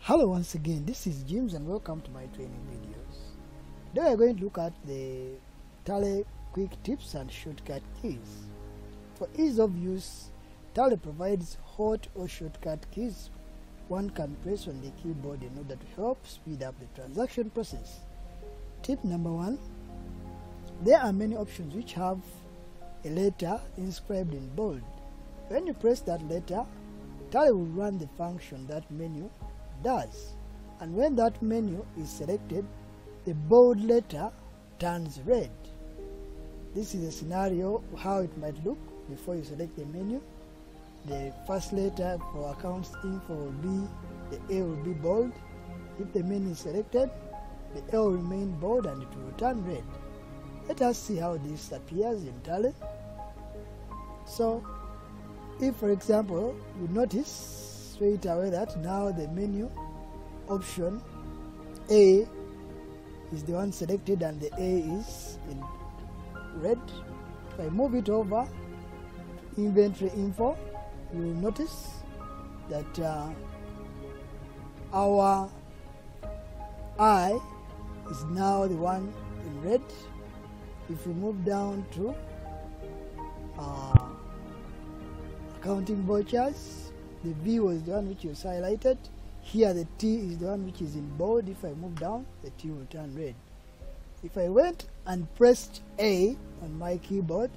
Hello once again, this is James and welcome to my training videos. Today we are going to look at the Tally quick tips and shortcut keys. For ease of use, Tally provides hot or shortcut keys one can press on the keyboard in order to help speed up the transaction process. Tip number 1. There are many options which have a letter inscribed in bold. When you press that letter, Tally will run the function that menu does, and when that menu is selected, the bold letter turns red. This is a scenario how it might look before you select the menu. The first letter for accounts info will be, the A will be bold. If the menu is selected, the L will remain bold and it will turn red. Let us see how this appears in Tally. So if, for example, you notice straight away that now the menu option A is the one selected and the A is in red. If I move it over to inventory info, you will notice that our I is now the one in red. If we move down to accounting vouchers, the V was the one which was highlighted. Here the T is the one which is in bold. If I move down, the T will turn red. If I went and pressed A on my keyboard,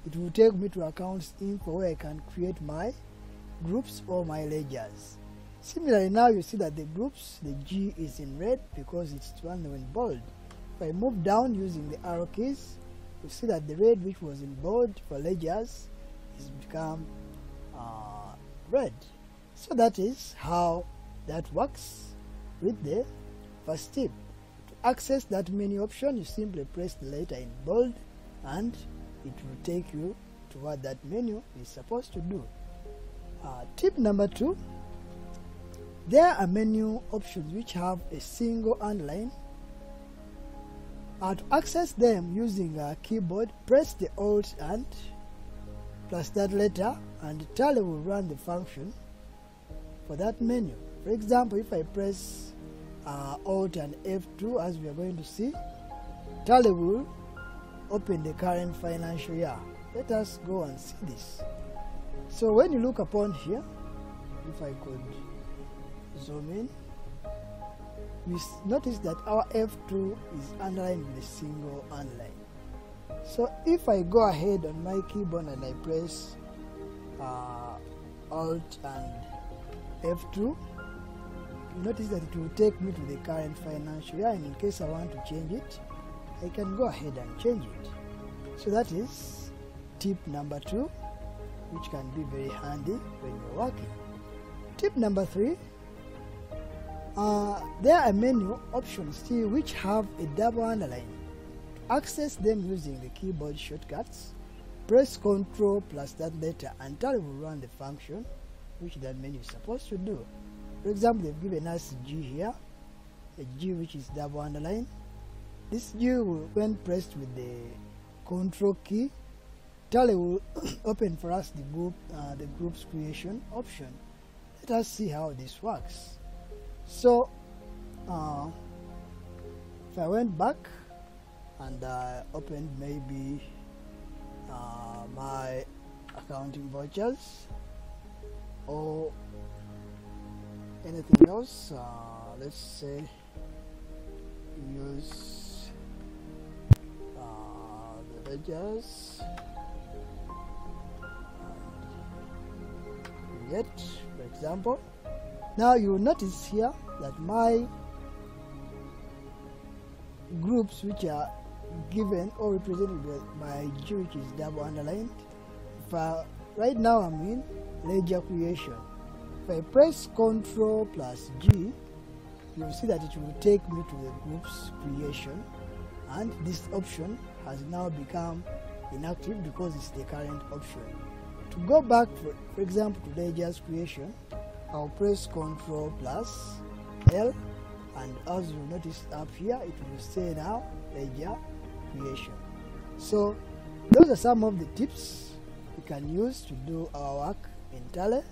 it will take me to accounts info where I can create my groups or my ledgers. Similarly, now you see that the groups, the G is in red because it's the one in bold. If I move down using the arrow keys, you see that the red which was in bold for ledgers is become red. So that is how that works with the first tip. To access that menu option, you simply press the letter in bold and it will take you to what that menu is supposed to do. Tip number 2. There are menu options which have a single underline. To access them using a keyboard, press the Alt and plus that letter and Tally will run the function for that menu. For example, if I press Alt and F2, as we are going to see, Tally will open the current financial year. Let us go and see this. So when you look upon here, if I could zoom in, we notice that our F2 is underlined with a single underline. So if I go ahead on my keyboard and I press Alt and F2, you notice that it will take me to the current financial year, and in case I want to change it, I can go ahead and change it. So that is tip number 2, which can be very handy when you're working. Tip number 3, there are menu options still which have a double underline. To access them using the keyboard shortcuts, press Ctrl plus that letter and Tally will run the function which that menu is supposed to do. For example, they've given us G here, a G which is double underline. This G will, when pressed with the Ctrl key, Tally will open for us the group's creation option. Let us see how this works. So if I went back and opened maybe my accounting vouchers or anything else, let's say use the ledgers and yet, for example. Now you will notice here that my groups which are given or represented by G which is double underlined, right now I'm in ledger creation. If I press Ctrl plus G, you will see that it will take me to the group's creation, and this option has now become inactive because it's the current option. To go back, for example, to ledger's creation, I'll press Ctrl plus L, and as you notice up here, it will say now ledger creation. So those are some of the tips we can use to do our work in Tally.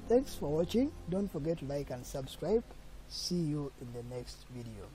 Thanks for watching. Don't forget to like and subscribe. See you in the next video.